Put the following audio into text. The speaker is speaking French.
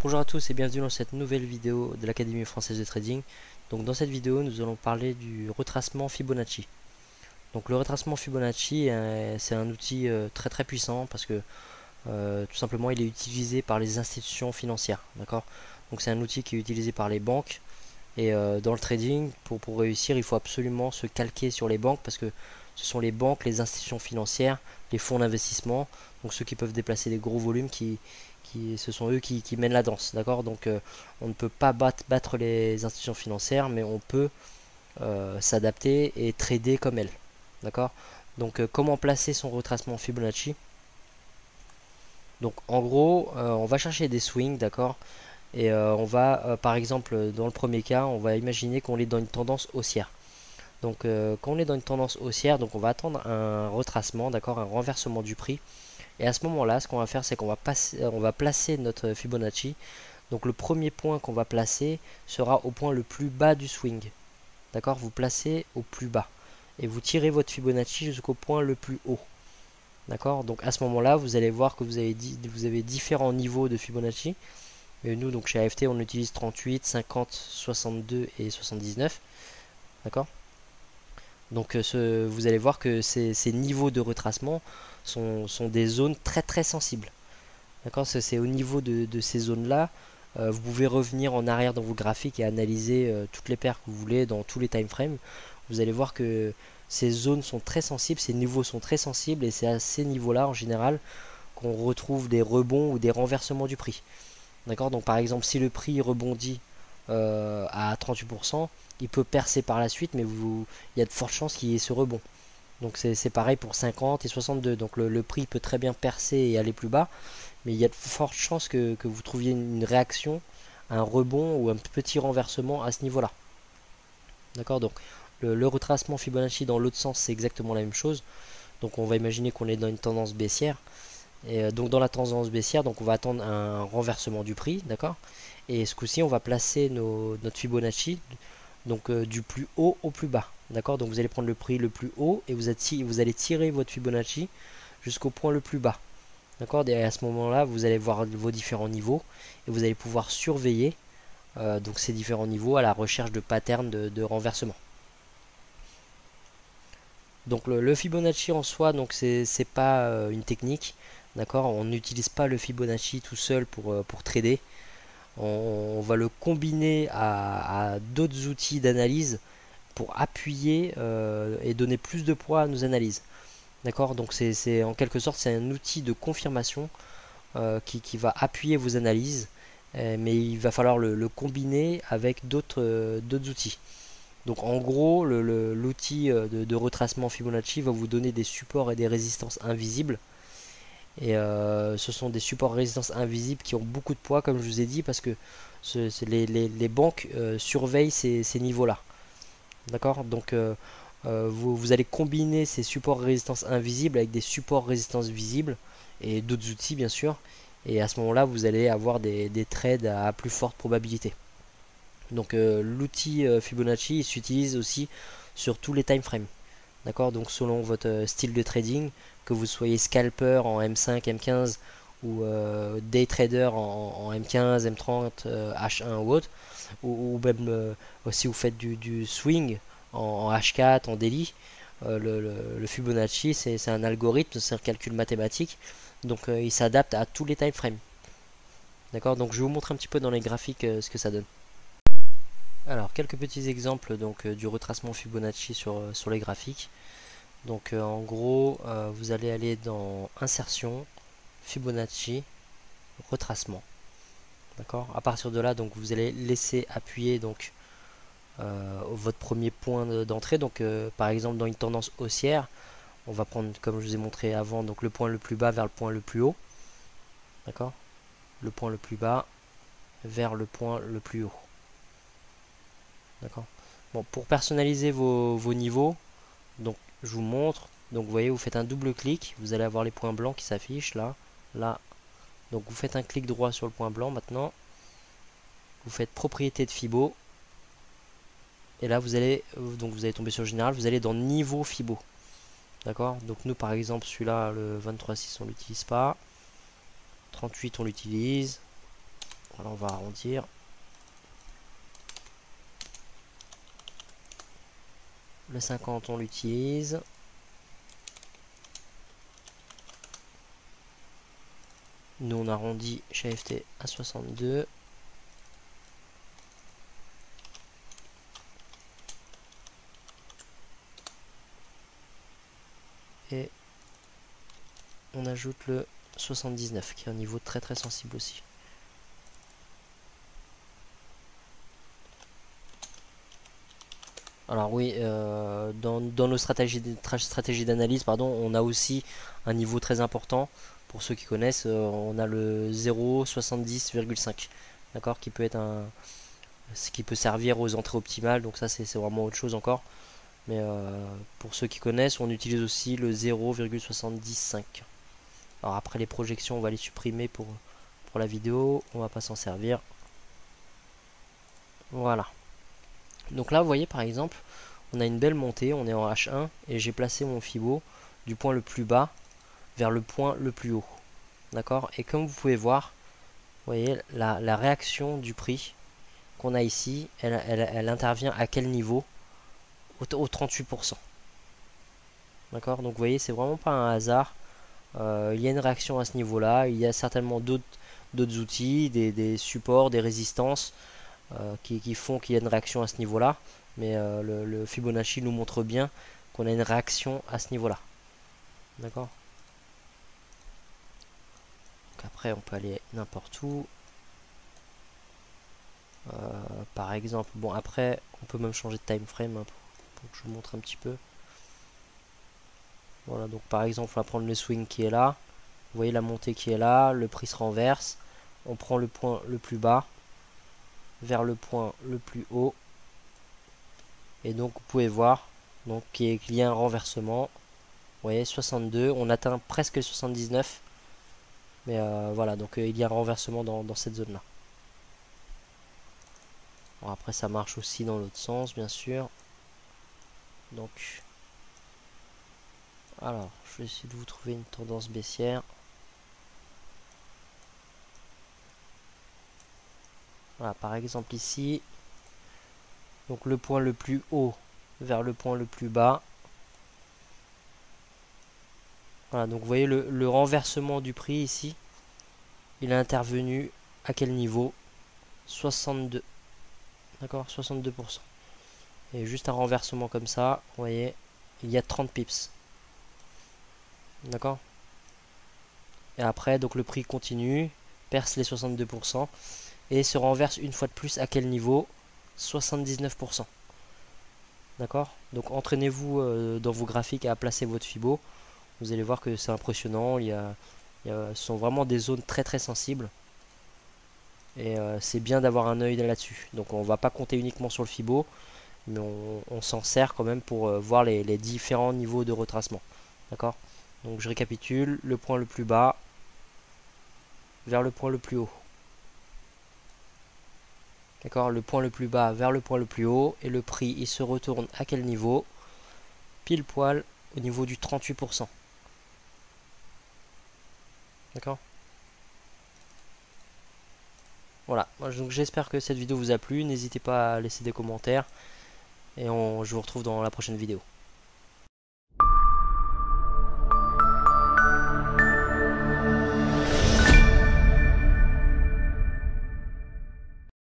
Bonjour à tous et bienvenue dans cette nouvelle vidéo de l'Académie française de trading. Donc dans cette vidéo nous allons parler du retracement Fibonacci. Donc le retracement Fibonacci c'est un outil très puissant parce que tout simplement il est utilisé par les institutions financières. D'accord. Donc c'est un outil qui est utilisé par les banques et dans le trading pour réussir il faut absolument se calquer sur les banques parce que ce sont les banques, les institutions financières, les fonds d'investissement, donc ceux qui peuvent déplacer des gros volumes ce sont eux qui mènent la danse, d'accord. Donc on ne peut pas battre les institutions financières, mais on peut s'adapter et trader comme elles, d'accord. Donc comment placer son retracement Fibonacci? Donc en gros, on va chercher des swings, d'accord, et on va, par exemple, dans le premier cas, on va imaginer qu'on est dans une tendance haussière. Donc quand on est dans une tendance haussière, donc on va attendre un retracement, d'accord, un renversement du prix. Et à ce moment-là, ce qu'on va faire, c'est qu'on va placer notre Fibonacci. Donc le premier point qu'on va placer sera au point le plus bas du swing. D'accord. Vous placez au plus bas. Et vous tirez votre Fibonacci jusqu'au point le plus haut. D'accord. Donc à ce moment-là, vous allez voir que vous avez différents niveaux de Fibonacci. Et nous, donc chez AFT, on utilise 38, 50, 62 et 79. D'accord. Donc vous allez voir que ces niveaux de retracement sont des zones très sensibles. D'accord, c'est au niveau de ces zones-là. Vous pouvez revenir en arrière dans vos graphiques et analyser toutes les paires que vous voulez dans tous les time frames. Vous allez voir que ces zones sont très sensibles, ces niveaux sont très sensibles et c'est à ces niveaux-là en général qu'on retrouve des rebonds ou des renversements du prix. D'accord, donc par exemple si le prix rebondit à 38%, il peut percer par la suite, mais il y a de fortes chances qu'il y ait ce rebond. Donc c'est pareil pour 50 et 62. Donc le prix peut très bien percer et aller plus bas, mais il y a de fortes chances que vous trouviez une réaction, un rebond ou un petit renversement à ce niveau-là. D'accord. Donc le retracement Fibonacci dans l'autre sens, c'est exactement la même chose. Donc on va imaginer qu'on est dans une tendance baissière. Et donc dans la tendance baissière, donc on va attendre un renversement du prix, d'accord. Et ce coup-ci, on va placer notre Fibonacci donc du plus haut au plus bas, d'accord. Donc vous allez prendre le prix le plus haut et vous allez tirer votre Fibonacci jusqu'au point le plus bas, d'accord. Et à ce moment-là, vous allez voir vos différents niveaux et vous allez pouvoir surveiller donc ces différents niveaux à la recherche de patterns de renversement. Donc le Fibonacci en soi, donc c'est pas une technique, d'accord. On n'utilise pas le Fibonacci tout seul pour trader. On va le combiner à d'autres outils d'analyse pour appuyer et donner plus de poids à nos analyses. D'accord. Donc c'est en quelque sorte c'est un outil de confirmation qui va appuyer vos analyses, mais il va falloir le combiner avec d'autres outils. Donc en gros, l'outil de retracement Fibonacci va vous donner des supports et des résistances invisibles. Et ce sont des supports et résistances invisibles qui ont beaucoup de poids, comme je vous ai dit, parce que les banques surveillent ces niveaux-là. D'accord. Donc vous allez combiner ces supports et résistances invisibles avec des supports et résistances visibles et d'autres outils, bien sûr. Et à ce moment-là, vous allez avoir des trades à plus forte probabilité. Donc l'outil Fibonacci s'utilise aussi sur tous les time frames. D'accord. Donc selon votre style de trading, que vous soyez scalper en M5, M15 ou day trader en M15, M30, H1 ou autre, ou même si vous faites du swing en H4, en daily, le Fibonacci c'est un algorithme, c'est un calcul mathématique, donc il s'adapte à tous les time frames. D'accord. Donc je vais vous montrer un petit peu dans les graphiques ce que ça donne. Alors quelques petits exemples donc du retracement Fibonacci sur les graphiques. Donc en gros, vous allez aller dans insertion, Fibonacci, retracement. D'accord. À partir de là, donc vous allez laisser appuyer donc votre premier point d'entrée. Donc par exemple dans une tendance haussière, on va prendre comme je vous ai montré avant donc le point le plus bas vers le point le plus haut. D'accord. Le point le plus bas vers le point le plus haut. D'accord. Bon, pour personnaliser vos niveaux, donc je vous montre. Donc vous voyez, vous faites un double clic, vous allez avoir les points blancs qui s'affichent là, là. Donc vous faites un clic droit sur le point blanc maintenant. Vous faites propriété de Fibo. Et là vous allez tomber sur le général, vous allez dans niveau Fibo. D'accord. Donc nous par exemple celui-là, le 23.6 on l'utilise pas. 38 on l'utilise. Voilà, on va arrondir. Le 50 on l'utilise. Nous on arrondit chez AFT à 62. Et on ajoute le 79 qui est un niveau très très sensible aussi. Alors oui, dans nos stratégies d'analyse, pardon, on a aussi un niveau très important. Pour ceux qui connaissent, on a le 0,70,5, d'accord, qui peut être ce qui peut servir aux entrées optimales. Donc ça, c'est vraiment autre chose encore. Mais pour ceux qui connaissent, on utilise aussi le 0,75. Alors après les projections, on va les supprimer pour la vidéo. On va pas s'en servir. Voilà. Donc là, vous voyez par exemple, on a une belle montée, on est en H1 et j'ai placé mon Fibo du point le plus bas vers le point le plus haut. D'accord? Et comme vous pouvez voir, vous voyez la réaction du prix qu'on a ici, elle intervient à quel niveau? Au 38%. D'accord? Donc vous voyez, c'est vraiment pas un hasard. Il y a une réaction à ce niveau-là. Il y a certainement d'autres outils, des supports, des résistances qui font qu'il y a une réaction à ce niveau-là. Mais le Fibonacci nous montre bien qu'on a une réaction à ce niveau-là. D'accord? Donc après, on peut aller n'importe où. Par exemple, bon après, on peut même changer de time frame hein, pour que je vous montre un petit peu. Voilà, donc par exemple, on va prendre le swing qui est là. Vous voyez la montée qui est là, le prix se renverse. On prend le point le plus bas vers le point le plus haut. Et donc vous pouvez voir donc qu'il y a un renversement. Vous voyez 62, on atteint presque 79. Mais voilà, donc il y a un renversement dans cette zone là. Bon, après ça marche aussi dans l'autre sens bien sûr. Donc alors je vais essayer de vous trouver une tendance baissière. Voilà, par exemple ici, donc le point le plus haut vers le point le plus bas. Voilà, donc vous voyez le renversement du prix ici, il est intervenu à quel niveau? 62. D'accord, 62%. Et juste un renversement comme ça, vous voyez, il y a 30 pips. D'accord? Et après, donc le prix continue, perce les 62% et se renverse une fois de plus à quel niveau? 79%. D'accord? Donc entraînez-vous dans vos graphiques à placer votre Fibo. Vous allez voir que c'est impressionnant. Ce sont vraiment des zones très très sensibles. Et c'est bien d'avoir un œil là-dessus. Donc on va pas compter uniquement sur le Fibo, mais on s'en sert quand même pour voir les différents niveaux de retracement. D'accord? Donc je récapitule, le point le plus bas vers le point le plus haut. D'accord? Le point le plus bas vers le point le plus haut. Et le prix, il se retourne à quel niveau? Pile poil au niveau du 38%. D'accord? Voilà, donc j'espère que cette vidéo vous a plu. N'hésitez pas à laisser des commentaires. Et je vous retrouve dans la prochaine vidéo.